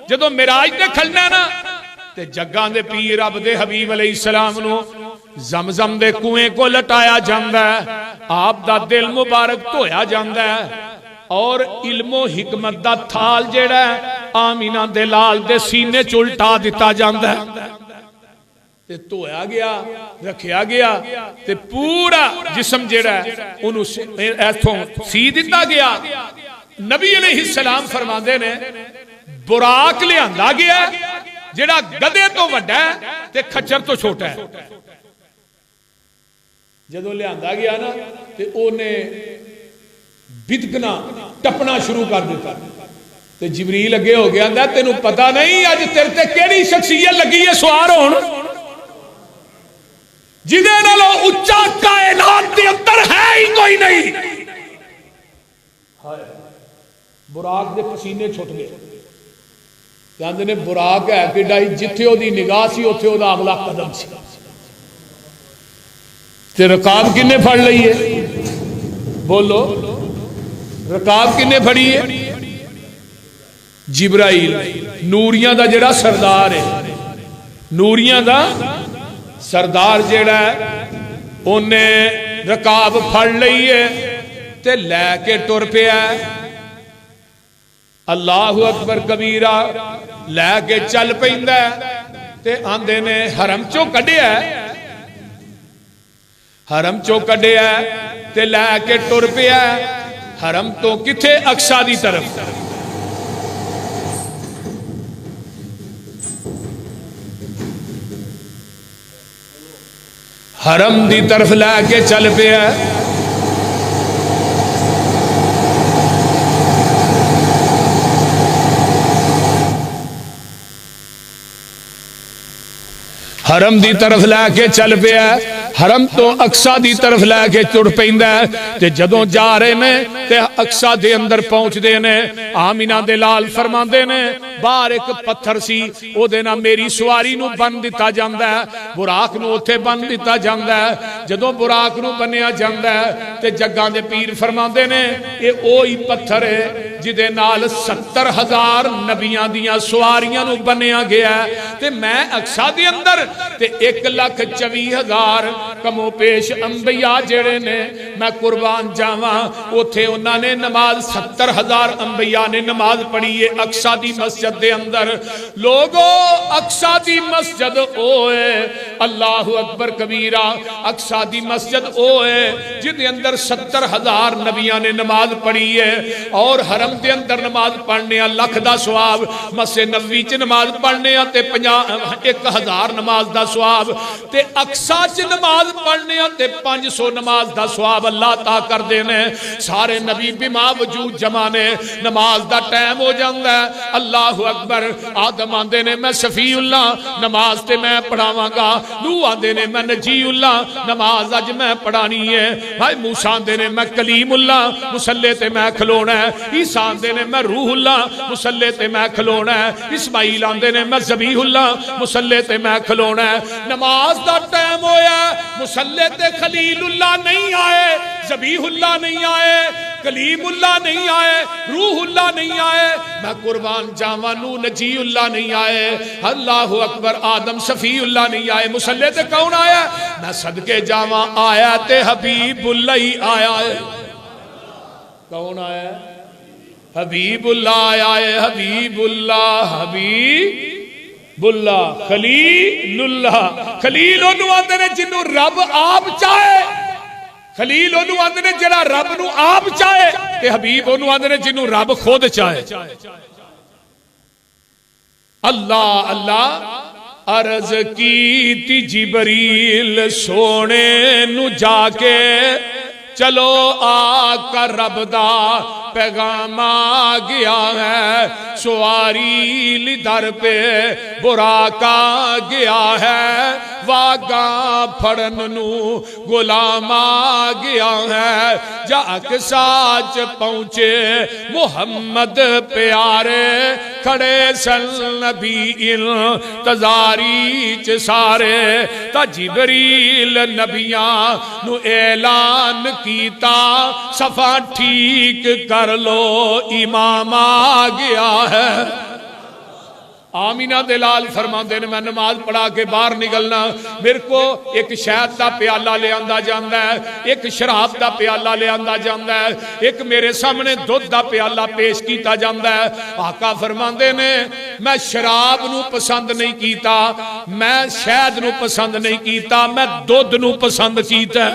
جدو معراج تے کھلنا نا تے جگاں دے پیر رب دے حبیب علیہ السلام نو زمزم دے کنویں کو لٹایا جاندا ہے، آپ دا دل مبارک دھویا جاندا ہے، اور علم و حکمت دا تھال جیڑا ہے آمینہ دے لال دے سینے چلٹا دیتا جاندا ہے، تے دھویا گیا رکھیا گیا تے پورا جسم جیڑا ہے انہوں ایتھوں سی دیتا گیا۔ نبی علیہ السلام فرماندے نے براق لے آندا گیا جیڑا گدے تو وڈا ہے تے کھچر تو چھوٹا ہے، جدو لے آندا گیا نا تے اونے بدکنا ٹپنا شروع کر دیتا، تے جبریل اگے ہو گیا اندہ تینوں پتہ نہیں آج تیرے تے کیڑی شخصیت لگی ہے سوار ہون جدے نالو اچھا کائنات دے اندر ہے ہی کوئی نہیں۔ براق دے پسینے چھٹ گئے، کہندے نے براق ہے کہ ڈائی جتھے ہو دی نگاہ سی اتھے ہو دا اگلا قدم سی، تے رکاب کنے پھڑ لئی ہے؟ بولو رکاب کنے پھڑی ہے؟ جبرائیل نوریاں دا جڑا سردار ہے، نوریاں دا سردار جڑا ہے انہیں رکاب پھڑ لئی ہے تے لے کے ٹر پیا ہے، اللہ اکبر کبیرہ لے کے چل پیندا ہے تے آندے نے حرم چوں کڈیا ہے، حرم چوں کڈیا ہے تے لے کے ٹر پیا ہے، حرم تو کتھے اقصی دی طرف، حرم دی طرف لے کے چل پیا ہے۔ حرم دی طرف لے کے چل پیا ہے، حرم تو اقصی دی طرف لے کے ٹر پیندا ہے تے جدوں جا رہے نے تے اقصی دے اندر پہنچ دے نے، آمینہ دے لال فرماندے نے باہر ایک پتھر سی او دے نا میری سواری نو بن دیتا جاندا ہے، براق نو اوتھے بن دیتا جاندا ہے، جدوں براق نو بنیا جاندا ہے تے جگاں دے پیر فرماندے نے اے اوہی پتھر ہے جدے نال 70,000 نبیاں دیاں سواریاں نو بنیا گیا ہے، تے میں اقصی دے اندر تے 1,24,000 کمو پیش انبیاء جڑے نے میں قربان جاواں، اوتھے انہاں نے نماز 70,000 انبیاء نے نماز پڑھی ہے اقصی دی مسجد دے اندر۔ لوگو اقصی دی مسجد اوے اللہ اکبر کبیرہ، اقصی دی مسجد اوے جدے اندر 70,000 نبیاں نے نماز پڑھی ہے، اور حرم دے اندر نماز پڑھنے لکھ دا ثواب، مسجد نبوی چ نماز پڑھنے تے 1,000 نماز دا ثواب، تے اقصی چ نماز پڑھنے تے 500 نماز دا ثواب اللہ عطا کر دینے۔ سارے نبی بما وجود جمع نے، نماز دا ٹائم ہو جاندا ہے، اللہ اکبر، آدم آندے نے میں صفی اللہ نماز تے میں پڑھاواں گا، نوح آندے نے میں نجی اللہ نماز اج میں پڑھانی ہے، بھائی موسیٰ آندے نے میں کلیم اللہ مصلی تے میں کھلونا ہے، عیسیٰ آندے نے میں روح اللہ مصلی تے میں کھلونا ہے، اسماعیل آندے نے میں ذبیح اللہ مصلی تے میں کھلونا ہے۔ نماز دا ٹائم ہویا مصلی تے خلیل اللہ نہیں آئے، ذبیح اللہ نہیں آئے، کلیم اللہ نہیں آئے، روح اللہ نہیں آئے، میں قربان جاواں نو نجی اللہ نہیں آئے، اللہ اکبر آدم شفیع اللہ نہیں آئے، مصلی تے کون آیا؟ میں صدقے جاواں آیا تے حبیب اللہ ہی آیا ہے۔ کون آیا؟ حبیب اللہ آیا ہے، حبیب اللہ، حبیب اللہ، خلیل اللہ۔ خلیل انہوں آندے نے جنہوں رب آپ چاہے، خلیل انہوں آندے نے جنہوں رب نو آپ چاہے، تے حبیب انہوں آندے نے جنہوں رب خود چاہے۔ اللہ اللہ عرض کی تی جبریل سونے نو جا کے، چلو آقا رب دا پیغام آ گیا ہے، سواری لی در پہ براق آ گیا ہے، واگاں پھڑن نو غلام آ گیا ہے، جا اقصی پہنچے محمد پیارے، کھڑے سن نبی انتظاری چ سارے، تا جبریل نبیاں نو اعلان کیتا، صفا ٹھیک کر لو امام آ گیا ہے۔ آمینہ دلال فرماندے نے میں نماز پڑھا کے باہر نکلنا میرے کو ایک شہد دا پیالہ لے آندا جاندا ہے, ایک شراب دا پیالہ لے آندا جاندا ہے, ایک میرے سامنے دودھ دا پیالہ پیش کیتا جاندا ہے. آقا فرماندے نے میں شراب نو پسند نہیں کیتا, میں شہد نو پسند نہیں کیتا, میں دودھ نو پسند کیتا.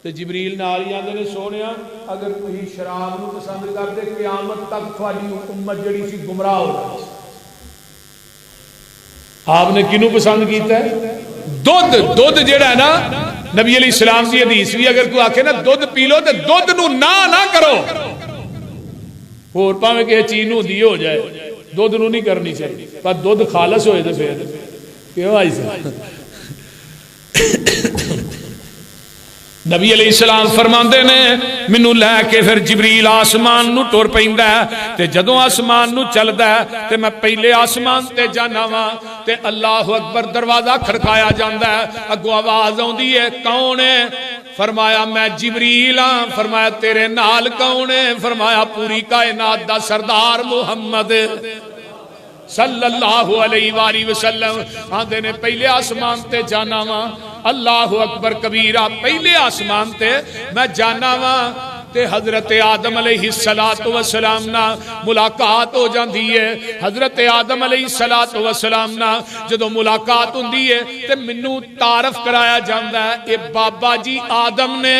تے جبریل نال ہی آندے نے سونیا اگر تسی شراب نو پسند کردے قیامت تک تھوڑی امت جڑی سی گمراہ ہو جائے. آپ نے کنوں پسند کیتا ہے؟ دودھ جڑا ہے نا, نبی علیہ السلام کی حدیث بھی اگر کوئی آکھے نا دودھ پی لو تے دودھ نو نہ کرو, اور پاویں کہ چیز نو دی ہو جائے, دودھ نو نہیں کرنی چاہیے, پر دودھ خالص ہوئے تے پھر کیوں آئی صاحب. نبی علیہ السلام فرماندے نے مینوں لے کے پھر جبریل آسمان نو ٹر پیندا ہے تے جدوں آسمان نو چلدا ہے تے میں پہلے آسمان تے جانا وا تے اللہ اکبر دروازہ کھڑکایا جاندا ہے, اگوں آواز آوندی ہے کون ہے؟ فرمایا میں جبریل ہاں. فرمایا تیرے نال کون ہے؟ فرمایا پوری کائنات دا سردار محمد صلی اللہ علیہ وآلہ وسلم. آندے نے پہلے آسمان تے جانا وا, اللہ اکبر کبیرہ, پہلے آسمان تے میں جانا وا تے حضرت آدم علیہ السلام نا ملاقات ہو جاندی ہے. حضرت آدم علیہ السلام نا جدو ملاقات ہوندی ہے تے منوں تعارف کرایا جاندا ہے اے بابا جی آدم نے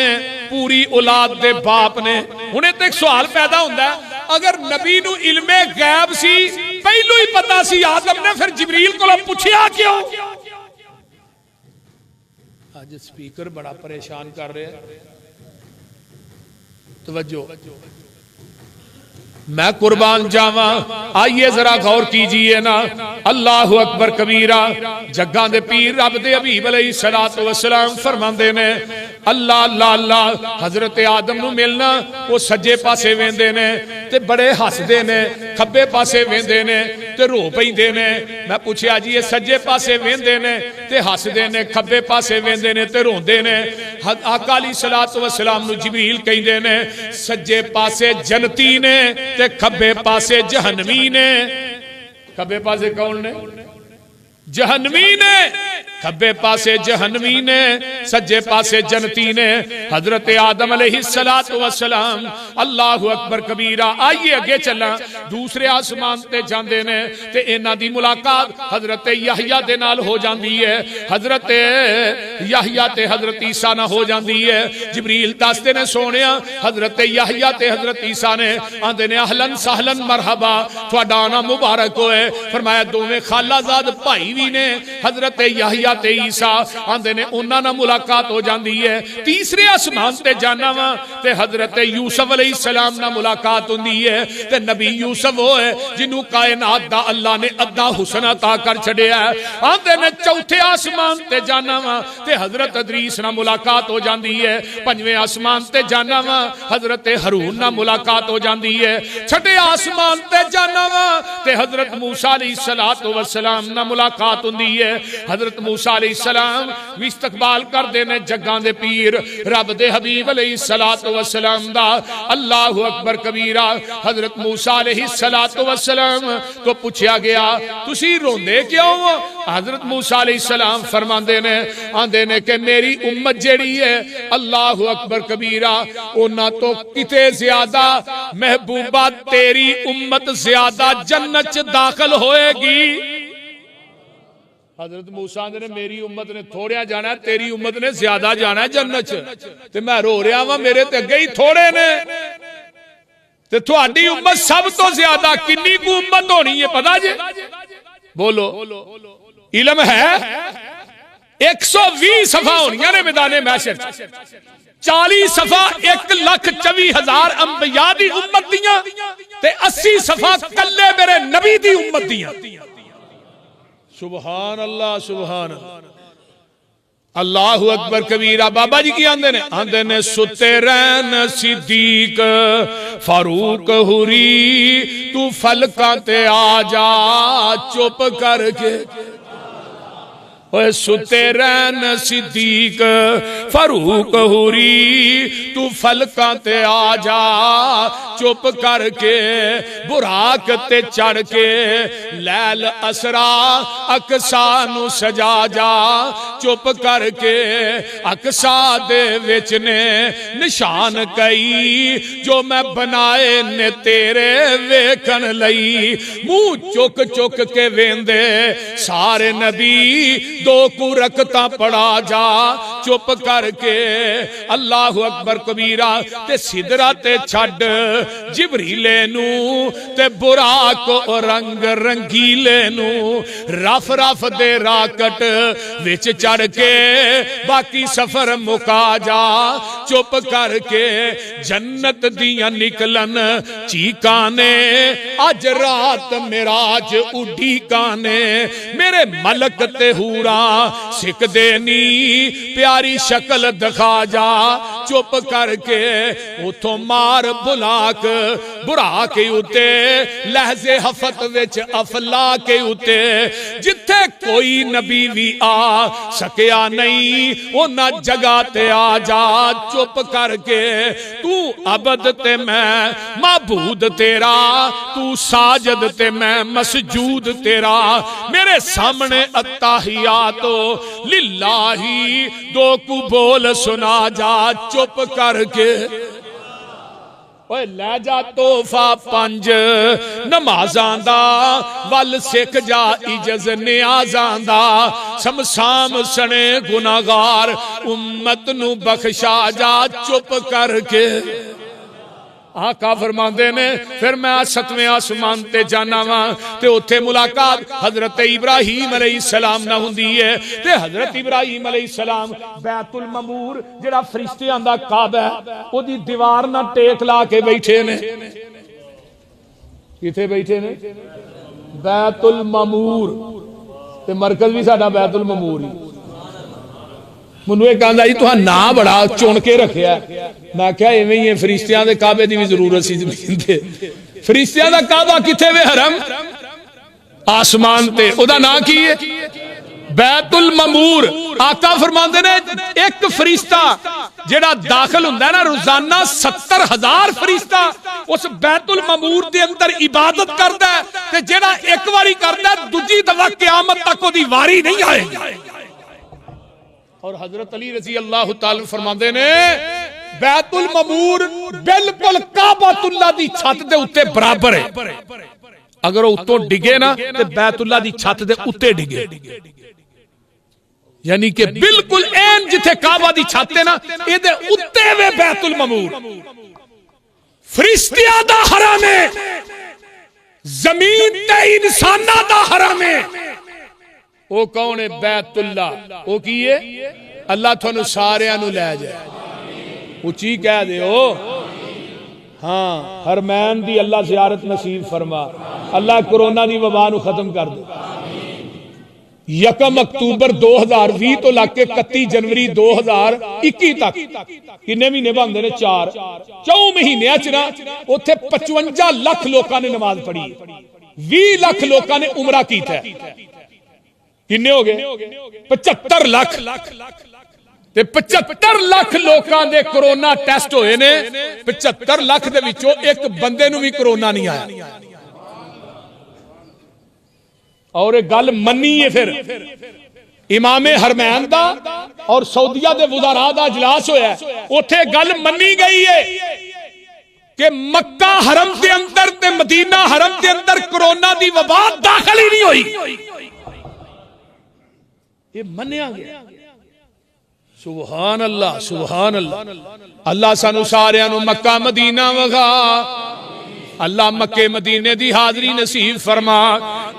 پوری اولاد دے باپ نے. ہنے تے ایک سوال پیدا ہوندا ہے اگر نبی نو علم غیب سی پہلو ہی پتا سی آدم نے, پھر جبریل کو پوچھیا کیوں؟ آج سپیکر بڑا پریشان کر رہے ہیں, توجہ میں قربان جاواں. آئیے ذرا غور کیجئے نا, اللہ اکبر کبیرہ. جگاں دے پیر رب دے حبیب علیہ السلام فرماندے نے اللہ اللہ اللہ. حضرت آدم نو ملنا وہ سجے پاسے ویندے نے تے بڑے ہسدے نے, کھبے پاسے ویندے نے تے رو پیندے نے. میں پوچھیا جی یہ سجے پاسے ویندے نے تے ہسدے نے, کھبے پاسے ویندے نے تے روندے نے. آقا علیہ السلام نو جبریل کہندے نے سجے پاسے جنتی نے تے کھبے پاسے جہنمی نے. کھبے پاسے کون نے؟ جہنمی نے. کھبے پاسے جہنمی نے, سجے پاسے جنتی نے. حضرت آدم علیہ السلام اللہ اکبر کبیرہ. آئیے اگے چلا, دوسرے آسمان تے جاندے نے تے انہاں دی ملاقات حضرت یحییٰ دے نال ہو جاندی ہے. حضرت یحییٰ تے حضرت عیسیٰ نہ ہو جاندی ہے. جبریل دستے نے سونیا حضرت یحییٰ تے حضرت عیسیٰ نے آندے نے اہلن سہلن مرحبا, تہاڈا آنا مبارک ہوئے. فرمایا دوویں خالہ زاد بھائی بھی نے حضرت یحییٰ تے عیسیٰ. آندے نے انہاں نال ملاقات ہو جاندی ہے. تیسرے آسمان تے جانا وا تے حضرت یوسف علیہ السلام نال ملاقات ہوندی ہے تے نبی یوسف ہوئے جنوں کائنات دا اللہ نے ادنا حسن عطا کر چھڑیا ہے. آندے نے چوتھے آسمان تے جانا وا تے حضرت ادریس نال ملاقات ہو جاندی ہے. پنجویں آسمان تے جانا وا حضرت ہارون نال ملاقات ہو جاندی ہے. چھٹے آسمان تے جانا وا تے حضرت موسیٰ علیہ السلام نال ملاقات ہوندی ہے. حضرت موسیٰ علیہ السلام بھی استقبال کر دینے جگاں دے پیر رب دے حبیب علیہ السلام دا. اللہ اکبر کبیرہ. حضرت موسیٰ علیہ السلام تو پوچھیا گیا تسی روندے کیوں؟ حضرت موسیٰ علیہ السلام فرماندے نے آندے نے کہ میری امت جیڑی ہے اللہ اکبر کبیرہ انہاں تو کتے زیادہ محبوبہ تیری امت زیادہ جنت داخل ہوئے گی. حضرت موسیٰ نے میری امت نے تھوڑیا جانا ہے, تیری امت نے زیادہ جانا ہے جنت. تے میں رو رہا ہوں میرے تے گئی تھوڑے نے تے تھوڑی امت سب تو زیادہ کنی کو امت ہونی ہے پتا جے؟ بولو علم ہے 120 صفحہ ہونیاں نے میدان محشر, 40 صفحہ 1,24,000 انبیاء دی امت دیاں تے 80 صفحہ کلے میرے نبی دی امت دیاں. سبحان اللہ سبحان اللہ اکبر کبیرہ. بابا جی کی آندے نے ستے رہن صدیق فاروق ہوری تو فلکاں تے آ جا چپ کر کے. اوے ستے رہن صدیق فاروق ہوری تو فلکاں تے آ جا چپ کر کے براق تے چڑھ کے لیل اسرا اقصا نو سجا جا چپ کر کے اقصا دے وچ نے نشان کئی جو میں بنائے نے تیرے ویکھن لئی منہ چک چک کے ویندے سارے نبی دو کو رکھتا پڑا جا چپ کر کے اللہ اکبر کبیرہ تے سدرہ تے چھڑ جبریلے نو تے براق رنگ رنگیلے نو رف رف دے راکٹ وچ چڑھ کے باقی سفر مکا جا چپ کر کے جنت دیاں نکلن چیکانے اج رات معراج اڈھی کانے میرے ملک تے ہورا سکھ دینی پیاری شکل دکھا جا چپ کر کے اتھوں مار بلاک برا کے اتے لہزے حفت وچ افلا کے اتے جتھے کوئی نبی بھی آ سکیا نہیں اونا جگہ تے آ جا چپ کر کے تو عبد تے میں معبود تیرا تو ساجد تے میں مسجود تیرا میرے سامنے التحیاتو للہی دو کو بول سنا جا چپ کر کے اوے لے جا توفہ پنج نمازاں دا ول سکھ جا عجز نیازاں دا سمسام سنے گناہگار امت نو بخشا جا چپ کر کے آقا فرماندے نے پھر میں ستویں آسمان تے جانا وہاں تے اتھے ملاقات حضرت ابراہیم علیہ السلام نہ ہوندی ہے تے حضرت ابراہیم علیہ السلام بیت المعمور جڑا فرشتیاں دا کعبہ ہے او دی دیوار نہ ٹیک لا کے بیٹھے نے کتھے بیٹھے نے بیت المعمور تے مرکز بھی ساڈا بیت المعمور ہی منو ایک کہندا جی تہاں نا بڑا چن کے رکھیا میں کہا ایویں ہی ہے فرشتیاں دے کعبے دی بھی ضرورت سی زمین تے فرشتیاں دا کعبہ کتھے وے حرم آسمان تے او دا نا کی ہے بیت المعمور آقا فرماندے نے ایک فرشتہ جڑا داخل ہوندا ہے نا روزانہ 70,000 فرشتہ اس بیت المعمور دے اندر عبادت کردا ہے تے جڑا ایک واری کردا ہے دوجی دفعہ قیامت تک او دی واری نہیں آئے گی اور حضرت علی رضی اللہ تعالی فرماندے نے بیت المعمور بالکل کعبۃ اللہ دی چھت دے اتے برابر ہے اگر وہ اتوں ڈگے نا تے بیت اللہ دی چھت دے اتے ڈگے یعنی کہ بالکل این جتھے کعبہ دی چھت ہے نا اے دے اتے وے بیت المعمور فرشتیاں دا حرم ہے زمین تے انساناں دا حرم ہے او کون ہے بیت اللہ او کیے اللہ تھانو سارے انو لے جائے اچھی کہہ دے ہو ہاں حرمین دی اللہ زیارت نصیب فرما اللہ کرونا دی وبا نو ختم کر دے 1 اکتوبر 2020 تو لگ کے 31 جنوری 2021 تک کنے مہینے بندے نے 4 مہینے اچنا اوتھے 55 لاکھ لوکاں نے نماز پڑھی 20 لاکھ لوکاں نے عمرہ کیتا ہے کنے ہو گئے 75 لاکھ تے 75 لاکھ لوکاں دے کرونا ٹیسٹ ہوئے نے 75 لاکھ دے وچوں ایک بندے نو بھی کرونا نہیں آیا اور ایک گل منی ہے پھر امام حرمین دا اور سعودیہ دے وزراء دا اجلاس ہویا ہے اوتھے گل منی گئی ہے کہ مکہ حرم دے اندر تے مدینہ حرم دے اندر کرونا دی وبا داخل ہی نہیں ہوئی یہ منیا گیا سبحان اللہ سبحان اللہ اللہ سانو سارے انو مکہ مدینہ وغا اللہ مکہ مدینے دی حاضری نصیب فرما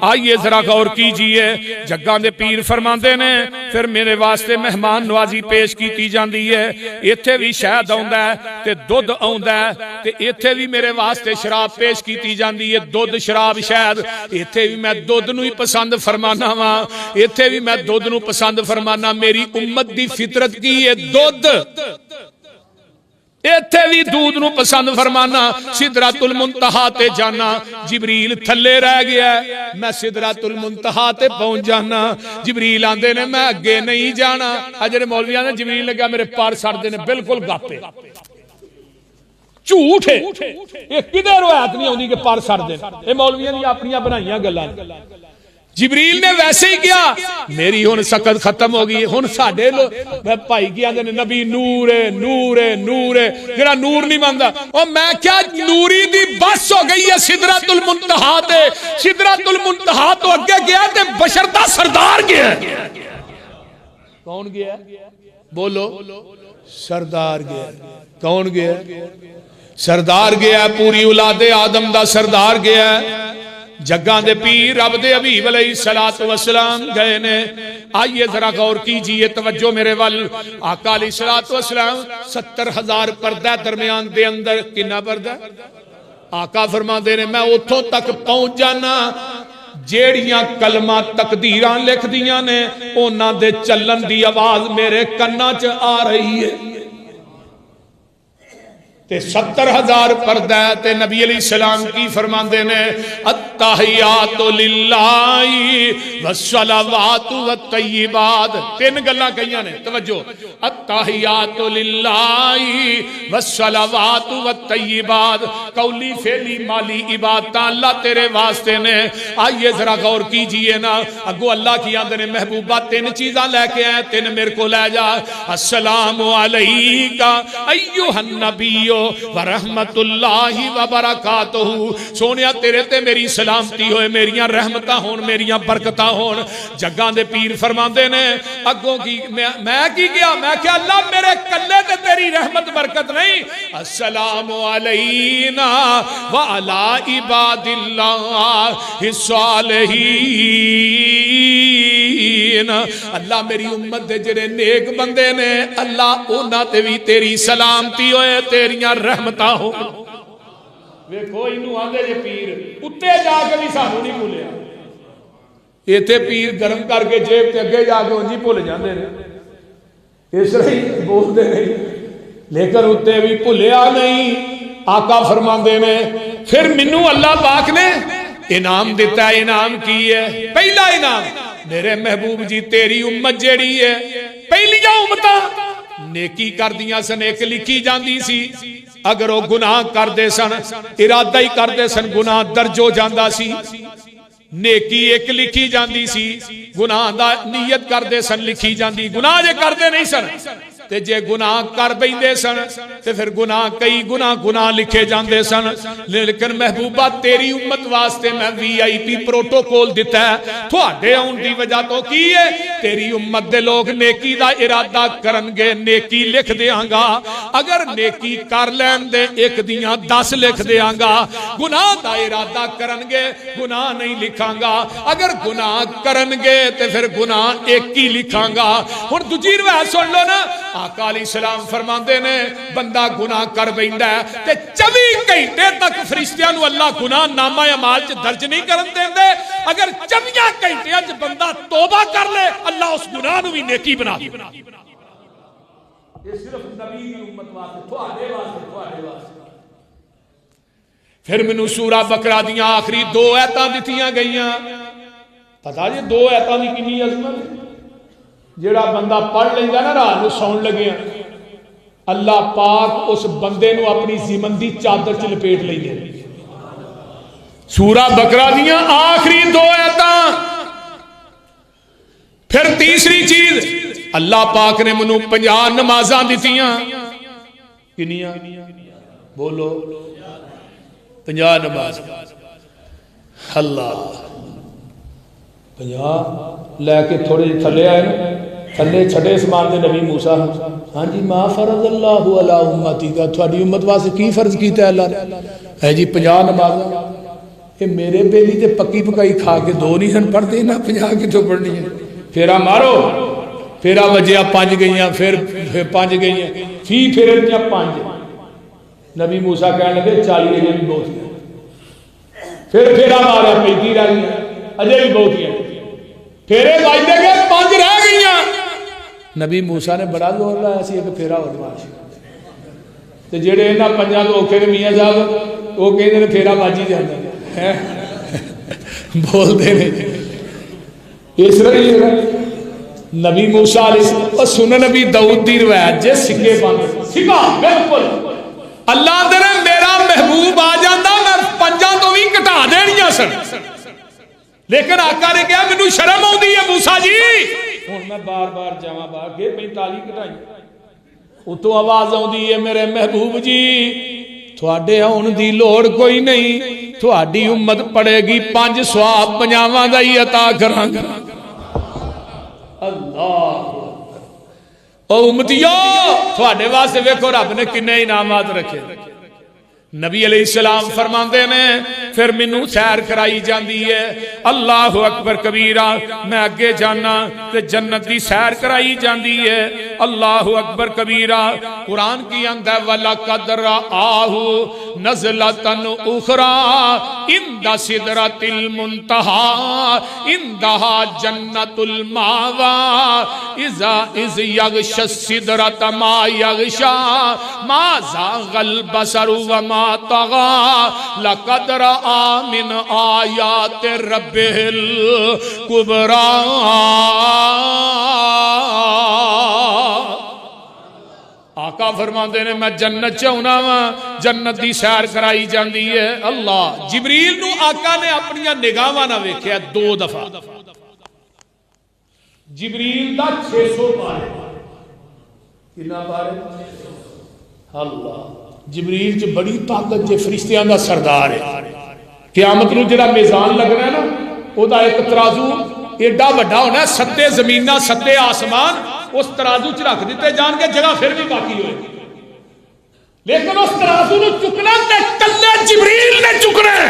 آئیے ذرا غور کیجئے جگان دے پیر فرماندے نے پھر میرے واسطے مہمان نوازی پیش کیتی جاندی ہے ایتھے بھی شہد آوندا ہے تے دودھ آوندا ہے تے ایتھے بھی میرے واسطے شراب پیش کیتی جاندی ہے دودھ شراب شہد ایتھے بھی میں دودھ نو ہی پسند فرمانا وا ایتھے بھی میں دودھ نو پسند فرمانا میری امت دی فطرت کی ہے دودھ ایتھے بھی دودھ نو پسند فرمانا سدرۃ المنتہا تے جانا جبریل تھلے رہ گیا ہے میں سدرۃ المنتہا تے پہنچ جانا جبریل آندے نے میں اگے نہیں جانا اجر مولویاں نے جبریل لگا میرے پار سڑ دے نے بالکل گاپے جھوٹ ہے یہ کدے روایت نہیں ہوندی کہ پار سڑ دے اے مولویاں دی اپنی بنائیاں گلاں جبریل نے ویسے ہی کیا میری ہن سکت ختم ہو گئی ہن ساڈے بھائی کی آندے نے نبی نور ہے نور ہے نور ہے جڑا نور نہیں ماندا او میں کیا نوری دی بس ہو گئی ہے سدرۃ المنتہا تے سدرۃ المنتہا تو اگے گیا تے بشر دا سردار گیا کون گیا بولو سردار گیا کون گیا سردار گیا پوری اولاد آدم دا سردار گیا جگاں دے پیر رب دے حبیب علیہ الصلوۃ والسلام گئے نے آئیے ذرا غور کیجئے توجہ میرے ول آقا علیہ الصلوۃ والسلام 70,000 پردہ درمیان دے اندر کنا پردہ آقا فرماندے نے میں اتھوں تک پہنچ جانا جیڑیاں کلمہ تقدیراں لکھ دیاں نے انہاں دے چلن دی آواز میرے کنا چ آ رہی ہے تے 70,000 پردہ تے نبی علیہ السلام کی فرماندے نے التحیات للہ والصلوات والطیبات تین گلاں کہیاں نے توجہ التحیات للہ والصلوات والطیبات قولی فعلی مالی عبادت اللہ تیرے واسطے نے آئیے ذرا غور کیجئے نا اگو اللہ کی آندے نے محبوبہ تین چیزاں لے کے آئے تین میرے کو لے جا السلام علیکہ ایوہ النبیو ورحمت اللہ وبرکاتہ سونیا تیرے تے میری سلامتی ہوئے میریاں رحمتہ ہون میریاں برکتہ ہون جگاں دے پیر فرماندے نے اگوں کی میں کی گیا میں کہ اللہ میرے کلے تے تیری رحمت برکت نہیں السلام علینا وعلی عباد اللہ الصالحین اللہ میری امت دے جڑے نیک بندے نے اللہ انہاں تے بھی تیری سلامتی ہوئے تیریاں رحمتہ ہو ویکھو اینو آندے جے پیر اتے جا کے بھی سانو نہیں بھولیا ایتھے پیر گرم کر کے جیب تے اگے جا کے انجی بھول جاندے نے اس طرح بولدے نہیں لیکن اتے بھی بھولیا نہیں آقا فرماندے نے پھر منو اللہ پاک نے انعام دیتا ہے انعام کی ہے پہلا انعام میرے محبوب جی تیری امت جیڑی ہے پہلیاں امتاں نیکی کر دیاں سن ایک لکھی جاندی سی اگر وہ گناہ کر دے سن ارادہ ہی کر دے سن گناہ درج ہو جاندہ سی نیکی ایک لکھی جاندی سی گناہ دا نیت کر دے سن لکھی جاندی گناہ جے کر دے نہیں سن تے جے گناہ کر بیندے سن تے پھر گناہ کئی گناہ لکھے جاندے سن لیکن محبوبہ تیری امت واسطے میں VIP پروٹوکول دیتا ہے تھوڑے آن دی وجہ تو کی ہے تیری امت دے لوگ نیکی دا ارادہ کرنگے نیکی لکھ دیاں گا اگر نیکی کر لین دے ایک دیاں 10 لکھ دیاں گا گناہ دا ارادہ کرنگے گناہ نہیں لکھاں گا اگر گناہ کرنگے تے پھر گناہ ایک ہی لکھاں گا اور دوجی روایت سن لو نا آقا علیہ السلام فرماندے نے بندہ گناہ کر بیندہ ہے تے 24 گھنٹے تک فرشتیاں نو اللہ گناہ نامہ اعمال چ درج نہیں کرن دیندے اگر 24 گھنٹے وچ بندہ توبہ کر لے اللہ اس گناہ نو بھی نیکی بنا دے یہ صرف نبی دی امت واسطے تھوڑے واسطے پھر مینوں سورہ بقرہ دیاں آخری 2 آیتاں دتیاں گئیاں پتہ جی 2 آیتاں دی کنی عظمت جیڑا بندہ پڑھ لیندا نا رات نو سون لگے اللہ پاک اس بندے نو اپنی زمن دی چادر چ لپیٹ لیندے سورہ بقرہ دیاں آخری 2 آیتاں پھر تیسری چیز اللہ پاک نے منو 50 نمازاں دتیاں کنیاں بولو 50 نماز اللہ 50 لے کے تھوڑے تھلے آئے نا تھلے چھڑے سمان دے نبی موسیٰ ہاں جی ما فرض اللہ علی امتی کا تھوڑی امت واسے کی فرض کیتا ہے اللہ نے ہے جی 50 نمازاں کہ میرے بیلی تے پکی پکائی کھا کے 2 نہیں سن پڑھتے نا 50 کی تو پڑھنی ہے پھیرا مارو پھیرا وجہ 5 گئیاں پھر 5 گئیاں فی پھیرے دیا 5 نبی موسیٰ کہنے لگے 40 اجے بھی بہت ہیں پھر پھیرا مارا 35 رہ گئی اجے بھی بہت ہیں پھیرے بائدے گئے 5 رہ گئیاں نبی موسیٰ نے بڑا زور لایا سی ایک پھیرا ہو دماغ تے جڑے انہاں پنجاں تو اوکھے نے میاں صاحب وہ کہندے نے پھیرا باجی جاندا ہے بول دے نے اس طرح نبی موسیٰ علیہ السلام اور سنن نبی داؤد دی روایت جے سکے بند سکا بالکل اللہ دے نے میرا محبوب آ جاندا میں پنجاں تو بھی کٹا دینیاں سن لیکن آقا نے کہا مینوں شرم آؤندی ہے موسیٰ جی ہن میں بار بار جاواں باہر کے 45 کٹائی اتوں آواز آؤندی ہے میرے محبوب جی تھوڑے آن دی لوڑ کوئی نہیں تھوڑی امت پڑے گی 5 سواب 50 دا ہی عطا کراں گا اللہ او امتیو تھوڑے واسطے ویکھو رب نے کنے انعامات رکھے نبی علیہ السلام فرماندے نے پھر مینوں سیر کرائی جاندی ہے اللہ اکبر کبیرہ میں اگے جانا تے جنت دی سیر کرائی جاندی ہے اللہ اکبر کبیرہ قرآن کی اندر وَلَقَدْ رَآهُ نَزْلَةً أُخْرَى عِنْدَ سِدْرَةِ الْمُنْتَهَى عِنْدَهَا جَنَّةُ الْمَأْوَى إِذْ يَغْشَى السِّدْرَةَ مَا يَغْشَى مَا زَاغَ الْبَصَرُ وَمَا طغى لقد رأى من آيات ربه الكبرى آقا فرماندے نے میں جنت چاہنا وا جنت دی سیر کرائی جاندی ہے اللہ جبریل نو آقا نے اپنی نگاہاں نہ ویکھیا 2 دفعہ جبریل دا 600 بار کنا بار اللہ جبریل جو بڑی طاقت جے فرشتیاں دا سردار ہے قیامت نو جڑا میزان لگنا ہے نا او دا ایک ترازو ایڈا بڑا ہونا ہے 7 زمیناں 7 آسمان اس ترازو چ رکھ دیتے جان کے جگہ پھر بھی باقی ہوئے لیکن اس ترازو نو چکنا تے کلے جبریل نے چکنا ہے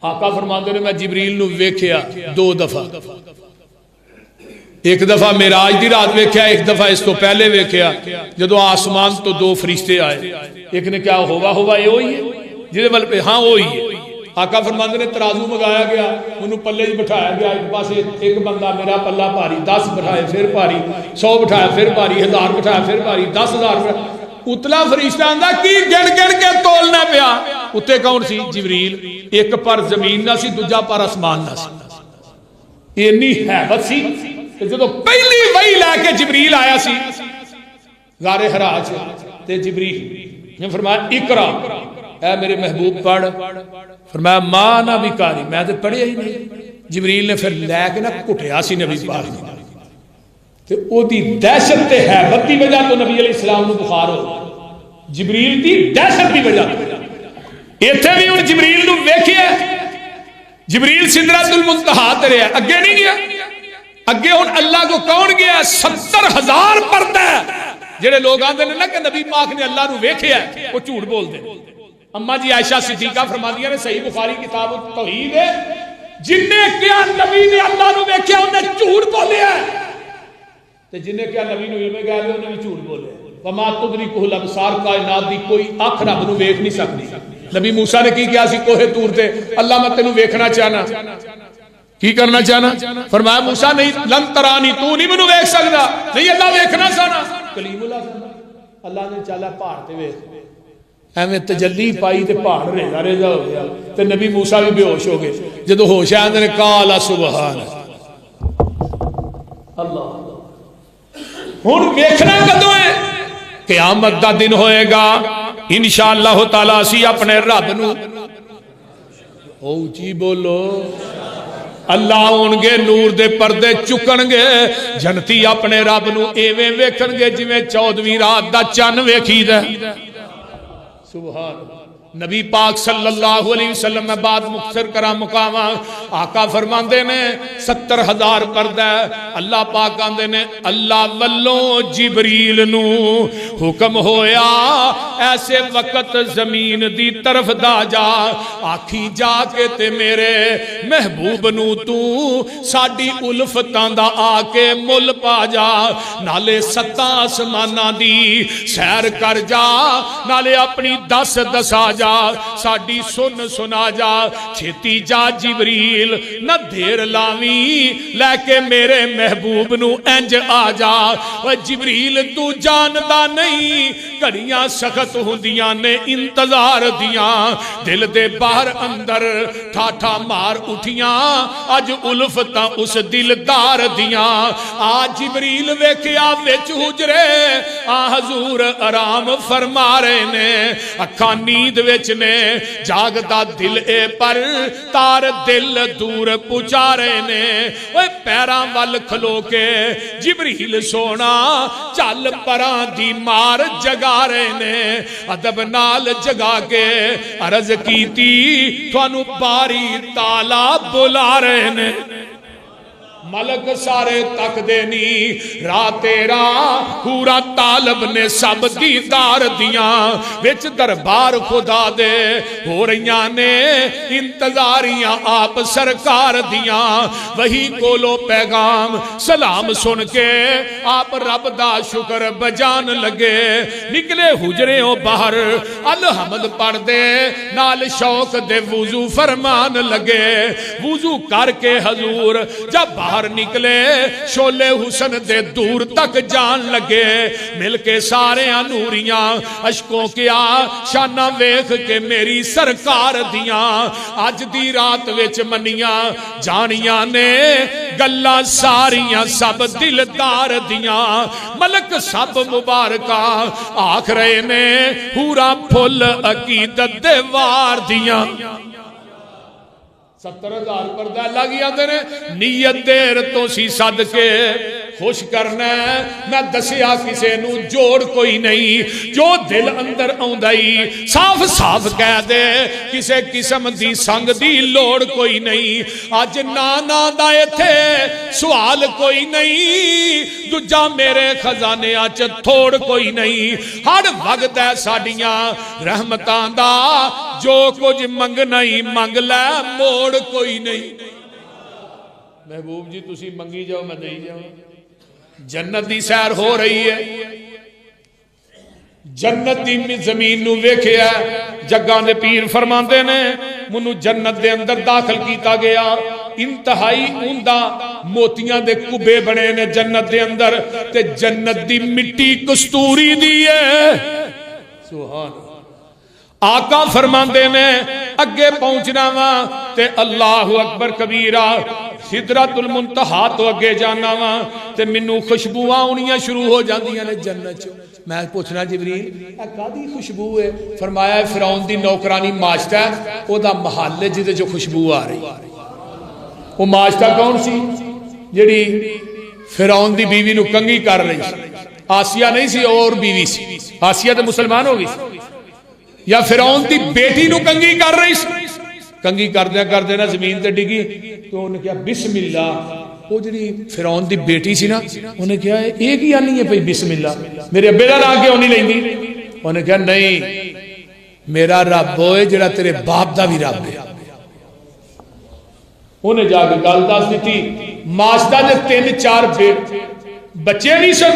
آقا فرماندے نے میں جبریل نو ویکھیا 2 دفعہ ایک دفعہ معراج دی رات ویکھیا ایک دفعہ اس تو پہلے ویکھیا جدو آسمان تو 2 فرشتے آئے ایک نے کیا ہوا یہ ہوئی ہے جدے ول پہ ہاں وہی ہے آقا فرماندے نے ترازو منگایا گیا انہوں پلے بٹھایا گیا ایک پاس ایک بندہ میرا پلہ بھاری 10 بٹھائے پھر بھاری 100 بٹھایا پھر بھاری 1000 بٹھایا پھر بھاری 10,000 اتلا فرشتہ آندا کی گن گن کے تولنا پیا اتے کون سی جبریل ایک پر زمین نہ سی دوجا پر آسمان نہ سی اینی ہیبت سی جدو پہلی وحی لے کے جبریل آیا سی غار حرا تے جبریل نے فرمایا اقرا اے میرے محبوب پڑھ فرمایا ماں نہ بھی کاری میں تے پڑھیا ہی نہیں جبریل نے پھر لے کے نہ کٹیا سی نبی پاک نے تے او دی دہشت تے ہیبت دی وجہ تو نبی علیہ السلام نو بخار ہو جبریل دی دہشت دی وجہ ایتھے بھی ہن جبریل نو ویکھیا جبریل سدرۃ المنتہا تے رہیا اگے نہیں گیا اگے ہن اللہ کو کون گیا 70,000 پردہ جڑے لوگ آندے نے نا کہ نبی پاک نے اللہ نو ویکھیا وہ جھوٹ بول دے اما جی عائشہ صدیقہ فرماندیاں نے صحیح بخاری کتاب التوحید ہے جن نے کیا نبی نے اللہ نو ویکھیا انہیں جھوٹ بولیا تے جن نے کیا نبی نو علم غیب انہیں بھی جھوٹ بولیا وما تدرکہ الابصار کائنات دی کوئی اکھ رب نو ویکھ نہیں سکتی نبی موسیٰ نے کی کیا سی کوہ طور تے اللہ میں تینوں ویکھنا چاہنا کی کرنا چاہنا فرمایا موسیٰ نہیں لن ترانی تو نہیں منو ویکھ سکدا نہیں اللہ ویکھنا چاہنا کلیم اللہ نے چالا پہاڑ تے ویکھ ایویں تجلی پائی تے پہاڑ ریزا ریزا ہو گیا تے نبی موسیٰ بھی بے ہوش ہو گئے جدو ہوش آیا نے قال سبحان اللہ ہن ویکھنا کدوں ہے قیامت دا دن ہوئے گا انشاءاللہ تعالی اسی اپنے رب نو اونچی بولو اللہ ہونگے نور دے پردے چکن گے جنتی اپنے رب نو ایویں ویکھن گے جویں 14ویں رات دا چن ویکھی دے سبحان نبی پاک صلی اللہ علیہ وسلم میں بات مختصر کرا مقامہ آقا فرماندے نے 70,000 پردہ اللہ پاک آندے نے اللہ والوں جبریل نو حکم ہویا ایسے وقت زمین دی طرف دا جا آکھی جا کے تے میرے محبوب نو تو ساڑی الفتاں دا آکے مل پا جا نالے 7 آسمانہ دی سیر کر جا نالے اپنی 10 دسا جا جا ساڈی سن سنا جا چھتی جا جبریل نہ دیر لاویں لے کے میرے محبوب نو انج آ جا جبریل تو جاندا نہیں گھڑیاں سخت ہوندیاں نے انتظار دیاں دل دے باہر اندر ٹھاٹھا مار اٹھیاں اج الفتاں اس دلدار دیاں آ جبریل ویکھیا وچ حجرے آ حضور آرام فرما رہے نے اکھاں نیند وچ نے جاگدا دل اے پر تار دل دور پہنچا رہے نے اوے پیراں ول کھلو کے جبریل سونا چل پراں دی مار جگا رہے نے ادب نال جگا کے عرض کیتی تھانو باری تالا بلا رہے نے ملک سارے تک دینی راہ تیرا پورا طالب نے سب دیدار دیاں وچ دربار خدا دے ہو رہیاں نے انتظاریاں آپ سرکار دیاں وہی کولو پیغام سلام سن کے آپ رب دا شکر بجان لگے نکلے حجریوں باہر الحمد پڑھ دے نال شوق دے وضو فرمان لگے وضو کر کے حضور جب باہر نکلے شولے حسن دے دور تک جان لگے مل کے سارے نوریاں اشکوں کیا شانہ ویخ کے میری سرکار دیاں آج دی رات وچ منیاں جانیاں نے گلہ ساریاں سب دلدار دیاں ملک سب مبارکہ آخرے نے پورا پھل عقیدت دے وار دیاں 70,000 پردہ لگی آدھے نے نیت دیر تو سی صدقے خوش کرنا ہے میں دسیا کسے نو جوڑ کوئی نہیں جو دل اندر آندائی صاف صاف کہہ دے کسے قسم دی سنگ دی لوڑ کوئی نہیں آج نانا دائے تھے سوال کوئی نہیں دجا میرے خزانے آج تھوڑ کوئی نہیں ہر وقت ہے ساڑیاں رحمتان دا جو کچھ منگ نہیں منگ لے موڑ کوئی نہیں محبوب جی تسی منگی جاؤ میں دے جاؤ جنت دی سیر ہو رہی ہے جنت دی زمین نو ویکھیا جگاں دے پیر فرماندے نے منو جنت دے اندر داخل کیتا گیا انتہائی اوندہ موتیاں دے کبے بنے نے جنت دے اندر تے جنت دی مٹی کستوری دی ہے سبحان آقا فرماندے نے اگے پہنچنا وا تے اللہ اکبر کبیرہ سدرۃ المنتہا تو اگے جانا وا تے منو خوشبوواں اونیاں شروع ہو جاندیاں نے جنت میں پوچھنا جبریل اے کادی خوشبو ہے فرمایا فرعون دی نوکرانی ماشتہ ہے او دا محل ہے جدے جو خوشبو آ رہی وہ ماشتہ کون سی جڑی فرعون دی بیوی نو کنگھی کر رہی آسیہ نہیں سی اور بیوی سی آسیہ تے مسلمان ہوگی یا فرعون دی بیٹی نو کنگھی کر رہی کنگھی کر دینا زمین تے ڈگی تو انہیں کہا بسم اللہ وہ جڑی فرعون دی بیٹی سی نا انہیں کہا ایک ہی آنی ہے پہی بسم اللہ میرے ابے دا نام کیا ہونی نہیں دی انہیں کہا نہیں میرا رب ہوئے جڑا تیرے باپ دا بھی رب ہے انہیں جا کے گل دس دیتی ماشدہ نے 3-4 بچے نہیں سن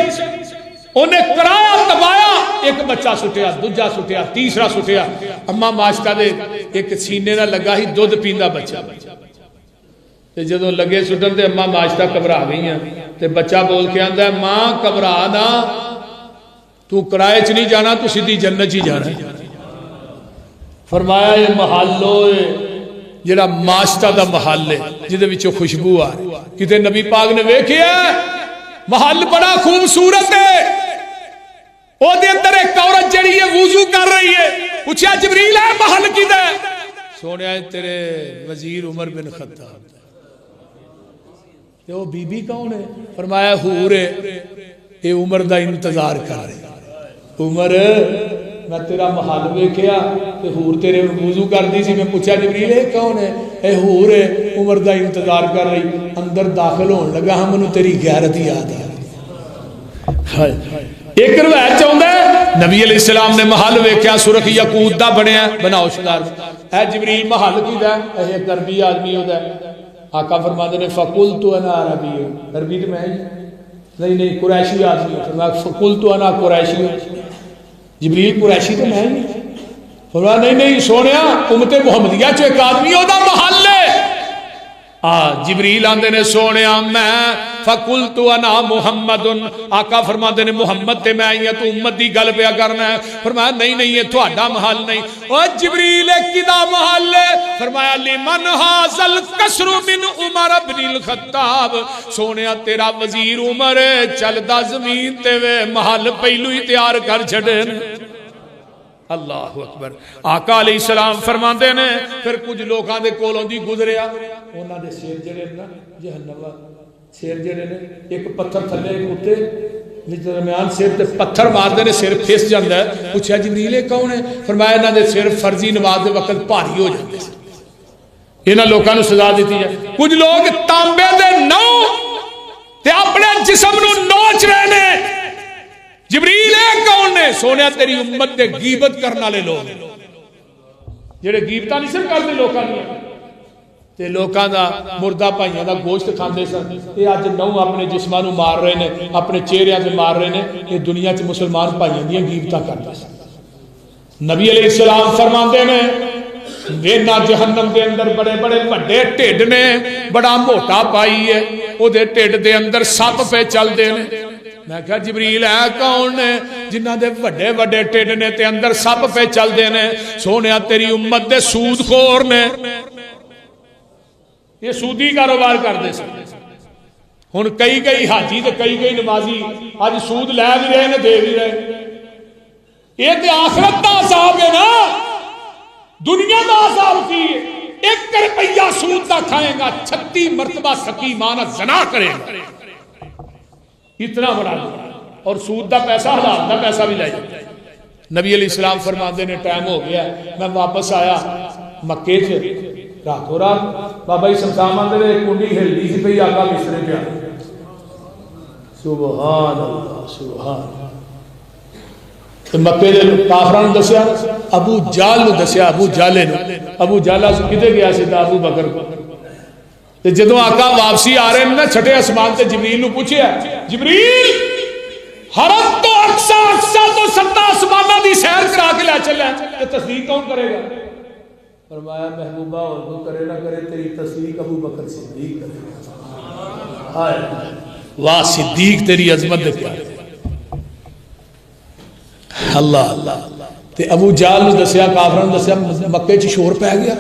انہیں کرایا دبایا ایک بچہ سٹیا دوجا سٹیا تیسرا سٹیا اما ماشتہ دے ایک سینے نہ لگا ہی دودھ پیندہ بچہ تے جدوں لگے سٹن تے اما ماشتہ کبرا گئی ہیں تے بچہ بول کے آندہ ہے ماں کبرا نا تو کرائے چ نہیں جانا تو سیدھی جنت ہی جانا ہے فرمایا یہ محل ہوئے جڑا ماشتہ دا محل ہے جدے وچوں خوشبو آ رہی کتے نبی پاک نے ویکھیا محل بڑا خوبصورت ہے او دے اندر ایک عورت جڑی ہے وضو کر رہی ہے پوچھا جبریل ہے محل کدھر ہے سونے تیرے وزیر عمر بن خطاب تے وہ بی بی کون ہے فرمایا حور ہے اے عمر دا انتظار کر رہے عمر میں تیرا محل ویکھیا تے حور تیرے وضو کر دی سی میں پوچھا جبریل ہے کون ہے اے حور ہے عمر دا انتظار کر رہی اندر داخل ہون لگا ہم انہوں تیری غیرت یاد آ ایک روایت چاہتا ہے نبی علیہ السلام نے محل ویکھیا سرخ یاقوت دا بنیا بناؤ شدار اے جبریل محل کی دا اے عربی آدمی ہوتا ہے آقا فرماتے نے فقلت انا عربی عربی تو میں نہیں قریشی آدمی فرمایا فقلت انا قریشی جبریل قریشی تو میں فرمایا نہیں نہیں سونیا امت محمدیہ چ ایک آدمی او دا محل ہے جبریل آندے نے سونیا میں فقلت انا محمد آقا فرماندے نے محمد تے میں آئی ہوں تو امت دی گل پیا کرنا ہے فرمایا نہیں نہیں یہ تہاڈا محل نہیں او جبریل کدا محل ہے فرمایا لمن ھذا القصر من عمر بن الخطاب سونیا تیرا وزیر عمر چلدا زمین تے وے محل پہلو ہی تیار کر چھڑے اللہ اکبر آقا علیہ السلام فرماندے نے پھر کچھ لوگاں دے کولوں دی گزریا انہاں دے سیر جڑے نا جہنم سیر جڑے نے ایک پتھر تھلے ایک اوتے وچ درمیان سیر تے پتھر ماردے نے سیر پھس جاندا ہے پوچھا جبریل کون ہے فرمایا انہاں دے سیر فرضی نماز دے وقت بھاری ہو جاندے انہاں لوکاں نوں سزا دتی جائے کچھ لوگ تانبے دے نو تے اپنے جسم نوں نوچ رہے نے جبریل کون نے سونے تیری امت دے غیبت کرنے والے لوگ جڑے غیبتاں نہیں سن کردے لوکاں دی تے لوکاں دا مردہ بھائیاں دا گوشت کھاندے سن اے اج نو اپنے جسماں نوں مار رہے نے اپنے چہریاں تے مار رہے نے اے دنیا چ مسلمان بھائیاں دیاں غیبتاں کردے سن نبی علیہ السلام فرماندے نے وینا جہنم دے اندر بڑے بڑے وڈے ٹھڈ نے بڑا موٹا پائی ہے او دے ٹھڈ دے اندر سپ پہ چل دے نے میں کہا جبریل ہے کون نے جنہ دے وڈے وڈے ٹھڈ نے تے اندر سپ پہ چل دے نے سونیا تیری امت دے سود خور نے یہ سودی کاروبار کر دے سکتے ہن کئی کئی حاجی تے کئی کئی نمازی اج سود لے بھی رہے نے دے بھی رہے یہ تے آخرت دا عذاب ہے نا دنیا دا عذاب کی 1 روپیہ سود دا کھائے گا 36 مرتبہ سکیمانہ زنا کرے گا اتنا بڑا اور سود دا پیسہ حلال دا پیسہ بھی لے جائے نبی علیہ السلام فرماندے نے ٹائم ہو گیا میں واپس آیا مکے سے راتوں رات بابا جی سمسام آندے نے کنڈی ہلدی سی پئی آقا بسترے پہ سبحان اللہ سبحان اللہ مکے دے کافراں نوں دسیا ابو جہل نوں دسیا ابو جہل نے ابو جہل کدے گیا سی ابو بکر تے جدوں آقا واپسی آ رہے ہیں نا چھٹے آسمان تے جبریل نو پوچھیا جبریل حرم تو اقصا اقصا تو 7 آسماناں دی سیر کرا کے لے چلے تے تصدیق کون کرے گا فرمایا محبوبہ اور وہ کرے نہ کرے تیری تصدیق ابو بکر صدیق کرے گا ہائے واہ صدیق تیری عظمت دے پیارے اللہ اللہ تے ابو جہل نو دسیا کافراں نو دسیا مکے چ شور پہ گیا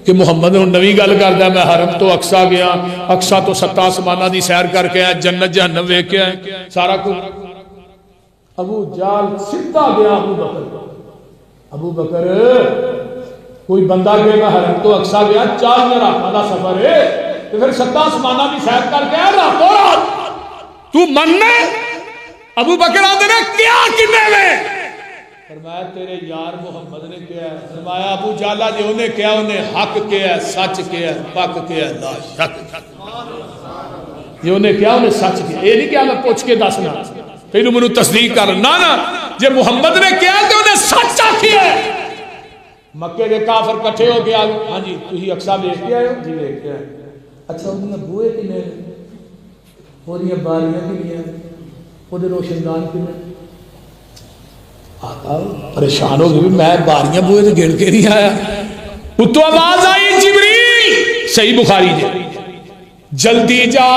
کہ محمد نے نویں گل کردا میں حرم تو اقصا گیا اقصا تو 7 آسماناں دی سیر کر کے آیا جنت جہنم ویکھ کے آیا سارا کچھ ابو جہل سیدھا گیا ابو بکر کوئی بندہ کہ میں حرم تو اقصا گیا 4 راتاں دا سفر ہے تے پھر 7 آسماناں دی سیر کر کے آیا راتوں رات تو مننے ابو بکر آندے نے کیا کنے میں فرمایا تیرے یار محمد نے کیا ہے فرمایا ابو جالا جی انہیں کیا انہیں حق کیا ہے سچ کیا ہے پاک کیا ہے لا شک جی انہیں کیا انہیں سچ کیا یہ نہیں کیا میں پوچھ کے دسنا پھر منو تصدیق کر نا نا جی محمد نے کیا ہے تو انہیں سچ کیا ہے مکے کے کافر کٹھے ہو گیا ہاں جی تھی اقصا دیکھ کے آئے ہو جی دیکھ کے آئے اچھا انہیں بوئے کنے ہو رہی ہیں باریاں کنے وہ دے روشن دان کنے آقا پریشان ہو گئی میں باریاں بوئے تو گھڑ کے نہیں آیا اتو آواز آئی جبریل صحیح بخاری جی جلدی جا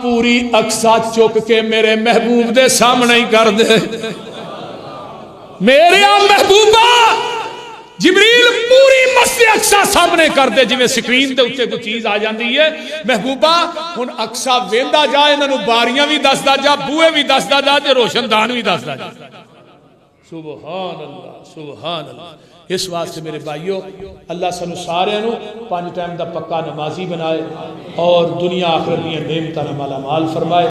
پوری اقصا چک کے میرے محبوب دے سامنے ہی کر دے میرے محبوبہ جبریل پوری مسجد اقصا سامنے کر دے جویں سکرین دے اوتے کوئی چیز آ جاندی ہے محبوبہ ہن اقصا ویندا جا انہاں نوں باریاں وی دسدا جا بوئے وی دسدا جا تے روشن دان وی دسدا جا سبحان اللہ سبحان اللہ اس واسطے میرے بھائیو اللہ سنو سارے نو 5 ٹائم دا پکا نمازی بنائے اور دنیا آخرت دی نعمتاں نال مالا مال فرمائے